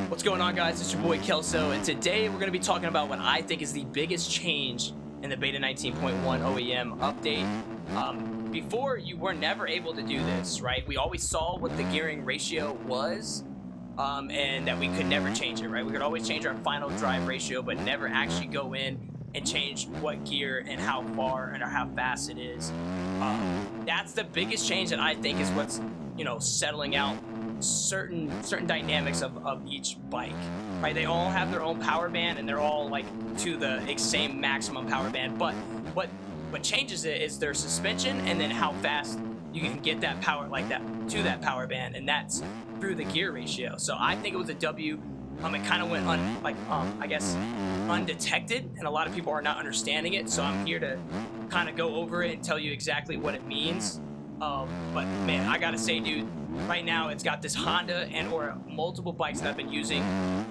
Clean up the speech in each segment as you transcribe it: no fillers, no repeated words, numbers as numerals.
What's going on, guys? It's your boy Kelso, and today we're going to be talking about what I think is the biggest change in the Beta 19.1 OEM update. Before, you were never able to do this, right? We always saw what the gearing ratio was, and that we could never change it, right? We could always change our final drive ratio, but never actually go in and change what gear and how far and how fast it is. That's the biggest change that I think is what's, settling out certain dynamics of each bike, right? They all have their own power band and they're all like to the same maximum power band, but what changes it is their suspension and then how fast you can get that power like that to that power band, and that's through the gear ratio. So I think it was a W. It kind of went I guess undetected, and a lot of people are not understanding it, so I'm here to kind of go over it and tell you exactly what it means. But man, I gotta say, dude, right now it's got this Honda and or multiple bikes that I've been using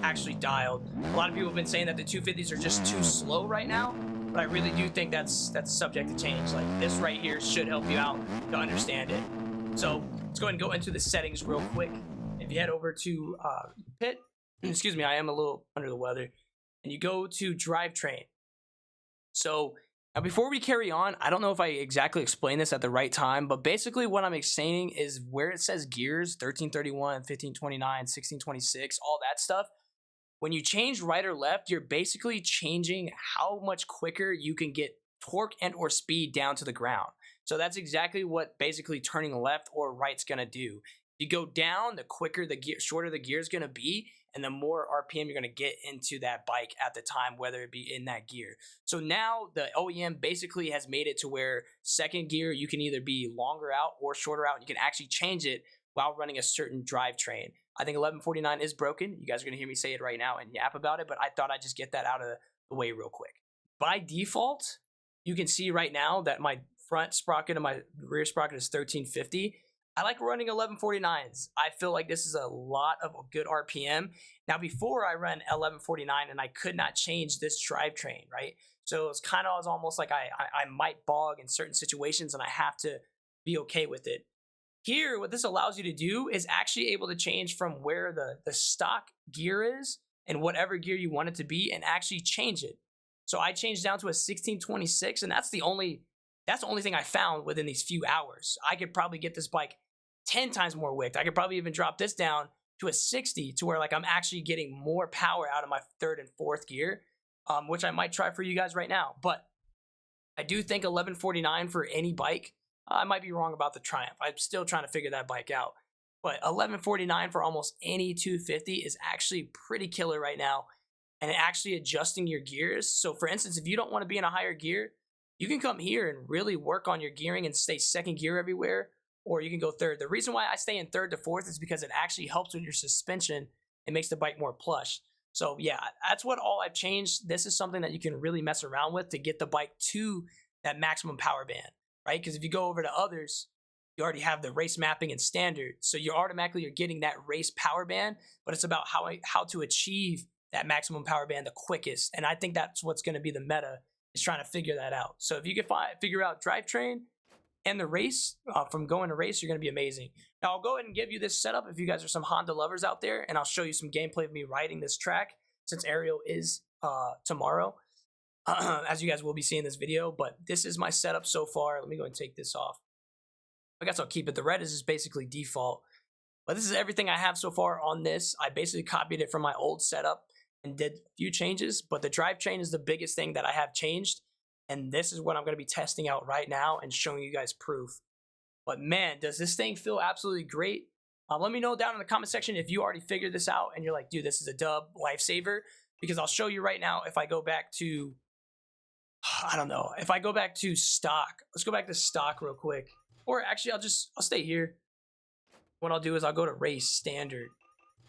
actually dialed. A lot of people have been saying that the 250s are just too slow right now, but I really do think that's subject to change. Like, this right here should help you out to understand it. So let's go ahead and go into the settings real quick. If you head over to pit, excuse me, I am a little under the weather, and you go to drivetrain. So now, before we carry on, I don't know if I exactly explained this at the right time, but basically what I'm saying is where it says gears, 1331, 1529, 1626, all that stuff, when you change right or left, you're basically changing how much quicker you can get torque and or speed down to the ground. So that's exactly what basically turning left or right's going to do. You go down, the quicker the gear, shorter the gear is going to be, and the more RPM you're going to get into that bike at the time, whether it be in that gear. So now the OEM basically has made it to where second gear, you can either be longer out or shorter out. You can actually change it while running a certain drivetrain. I think 1149 is broken. You guys are going to hear me say it right now and yap about it, but I thought I'd just get that out of the way real quick. By default, you can see right now that my front sprocket and my rear sprocket is 1350. I like running 1149s. I feel like this is a lot of good RPM. Now, before I ran 1149 and I could not change this drivetrain, right? So it's kind of almost like I might bog in certain situations and I have to be okay with it. Here, what this allows you to do is actually able to change from where the stock gear is and whatever gear you want it to be and actually change it. So I changed down to a 1626, and that's the only thing I found within these few hours. I could probably get this bike 10 times more wicked. I could probably even drop this down to a 60 to where like I'm actually getting more power out of my third and fourth gear, which I might try for you guys right now. But I do think 1149 for any bike, I might be wrong about the Triumph. I'm still trying to figure that bike out. But 1149 for almost any 250 is actually pretty killer right now, and actually adjusting your gears. So for instance, if you don't want to be in a higher gear, you can come here and really work on your gearing and stay second gear everywhere, or you can go third. The reason why I stay in third to fourth is because it actually helps with your suspension and makes the bike more plush. So yeah, that's what all I've changed. This is something that you can really mess around with to get the bike to that maximum power band, right? Because if you go over to others, you already have the race mapping and standard. So you're getting that race power band, but it's about how to achieve that maximum power band the quickest. And I think that's what's going to be the meta, is trying to figure that out. So if you can figure out drivetrain and the race, from going to race, you're going to be amazing. Now, I'll go ahead and give you this setup if you guys are some Honda lovers out there, and I'll show you some gameplay of me riding this track since Ariel is tomorrow, as you guys will be seeing this video. But this is my setup so far. Let me go and take this off. I guess I'll keep it. The red is just basically default. But this is everything I have so far on this. I basically copied it from my old setup and did a few changes, but the drivetrain is the biggest thing that I have changed, and this is what I'm going to be testing out right now and showing you guys proof. But man, does this thing feel absolutely great. Let me know down in the comment section if you already figured this out and you're like, dude, this is a dub, lifesaver, because I'll show you right now. If I go back to, I don't know, if I go back to stock, let's go back to stock real quick, or actually I'll stay here. What I'll do is I'll go to race standard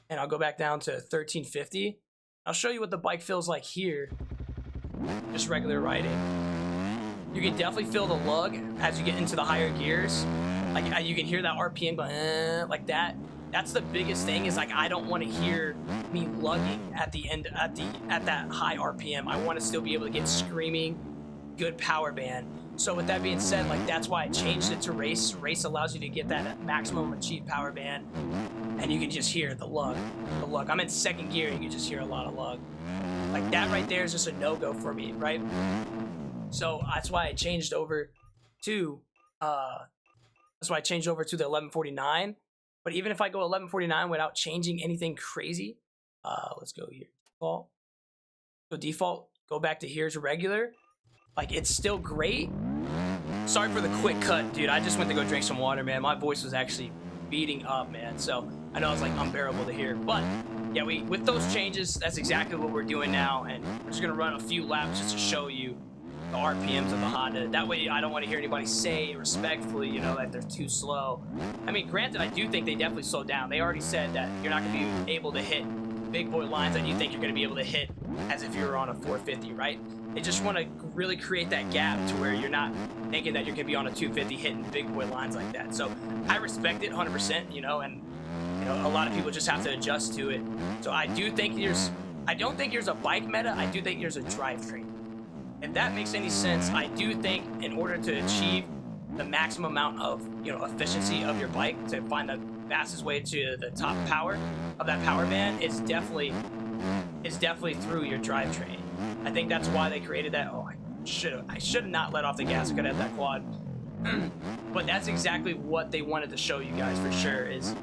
and I'll go back down to 1350. I'll show you what the bike feels like here, just regular riding. You can definitely feel the lug as you get into the higher gears. Like, you can hear that RPM going like that. That's the biggest thing, is like I don't want to hear me lugging at the end at that high RPM. I want to still be able to get screaming good power band. So with that being said, like, that's why I changed it to race. Race allows you to get that maximum achieved power band. and you can just hear the lug. I'm in second gear, and you can just hear a lot of lug. Like that right there is just a no-go for me, right? So that's why I changed over to the 1149. But even if I go 1149 without changing anything crazy, let's go here. Default, go back to here's regular. Like, it's still great. Sorry for the quick cut, dude. I just went to go drink some water, man. My voice was actually beating up, man. So I know it's like unbearable to hear. But yeah, with those changes, that's exactly what we're doing now. And we're just gonna run a few laps just to show you the RPMs of the Honda. That way I don't want to hear anybody say respectfully, you know, that they're too slow. I mean, granted, I do think they definitely slowed down. They already said that you're not gonna be able to hit big boy lines that you think you're gonna be able to hit as if you were on a 450, right? They just want to really create that gap to where you're not thinking that you're gonna be on a 250 hitting big boy lines like that. So I respect it 100%, you know, and you know, a lot of people just have to adjust to it. So I don't think there's a bike meta. I do think there's a drivetrain. If that makes any sense, I do think in order to achieve the maximum amount of, you know, efficiency of your bike, to find the fastest way to the top power of that power band is definitely through your drivetrain. I think that's why they created that. Oh, I should have not let off the gas. I could have that quad. But that's exactly what they wanted to show you guys for sure. Is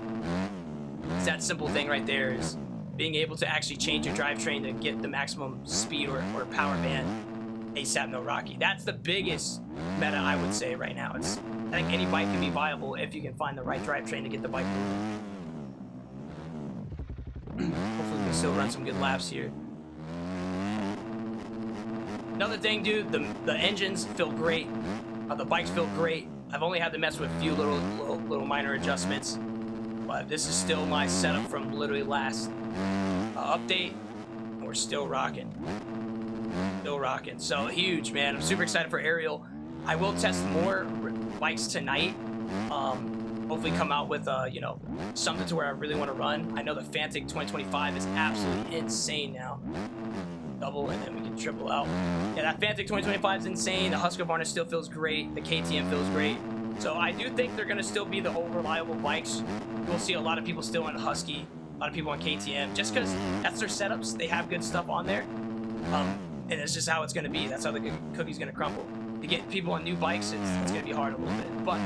that simple thing right there, is being able to actually change your drivetrain to get the maximum speed or power band ASAP no Rocky. That's the biggest meta, I would say, right now. I think any bike can be viable if you can find the right drivetrain to get the bike moving. Hopefully we can still run some good laps here. Another thing, dude, the engines feel great. The bikes feel great. I've only had to mess with a few little minor adjustments, but this is still my setup from literally last update, and we're still rocking. So huge, man. I'm super excited for Ariel. I will test more bikes tonight. Hopefully come out with you know, something to where I really want to run. I know the Fantic 2025 is absolutely insane now. Double, and then we can triple out. Yeah, that Fantic 2025 is insane. The Husqvarna still feels great. The KTM feels great. So I do think they're gonna still be the old reliable bikes. You'll see a lot of people still on Husky, a lot of people on KTM, just because that's their setups. They have good stuff on there. And it's just how it's going to be. That's how the cookie's going to crumble. To get people on new bikes, it's going to be hard a little bit, but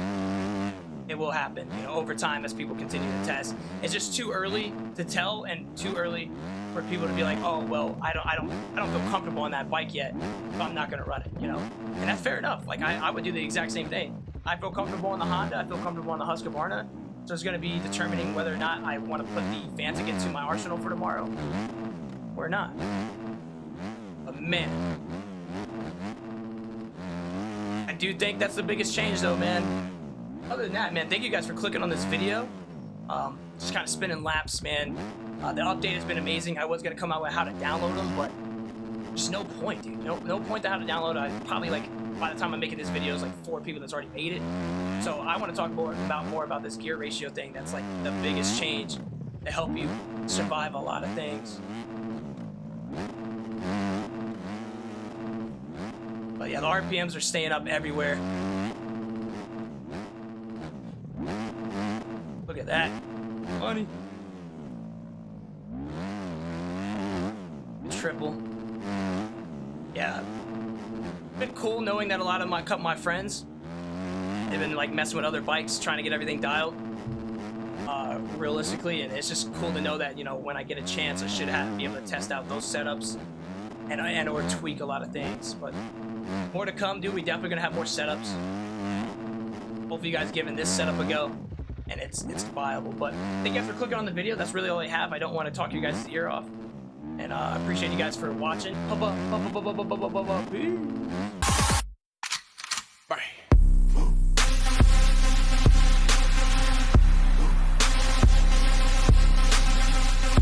it will happen, you know, over time as people continue to test. It's just too early to tell, and too early for people to be like, oh well, I don't feel comfortable on that bike yet, so I'm not going to run it, you know. And that's fair enough. Like I would do the exact same thing. I feel comfortable on the Honda. I feel comfortable on the Husqvarna. So it's going to be determining whether or not I want to put the Fantic into my arsenal for tomorrow or not. Man, I do think that's the biggest change though, man. Other than that, man, thank you guys for clicking on this video. Just kind of spinning laps, man. The update has been amazing. I was gonna come out with how to download them, but there's no point, dude. No point to how to download. I probably, like, by the time I'm making this video, there's like 4 people that's already made it. So I want to talk more about this gear ratio thing. That's like the biggest change to help you survive a lot of things. But yeah, the RPMs are staying up everywhere. Look at that. Funny. Triple. Yeah. Been cool knowing that a lot of my friends, they've been like messing with other bikes, trying to get everything dialed. Realistically, and it's just cool to know that, you know, when I get a chance, I should be able to test out those setups and or tweak a lot of things. But more to come, dude. We definitely gonna have more setups. Hopefully you guys giving this setup a go, and it's viable. But thank you guys for clicking on the video. That's really all I have. I don't want to talk you guys' ear off, and I appreciate you guys for watching. Peace.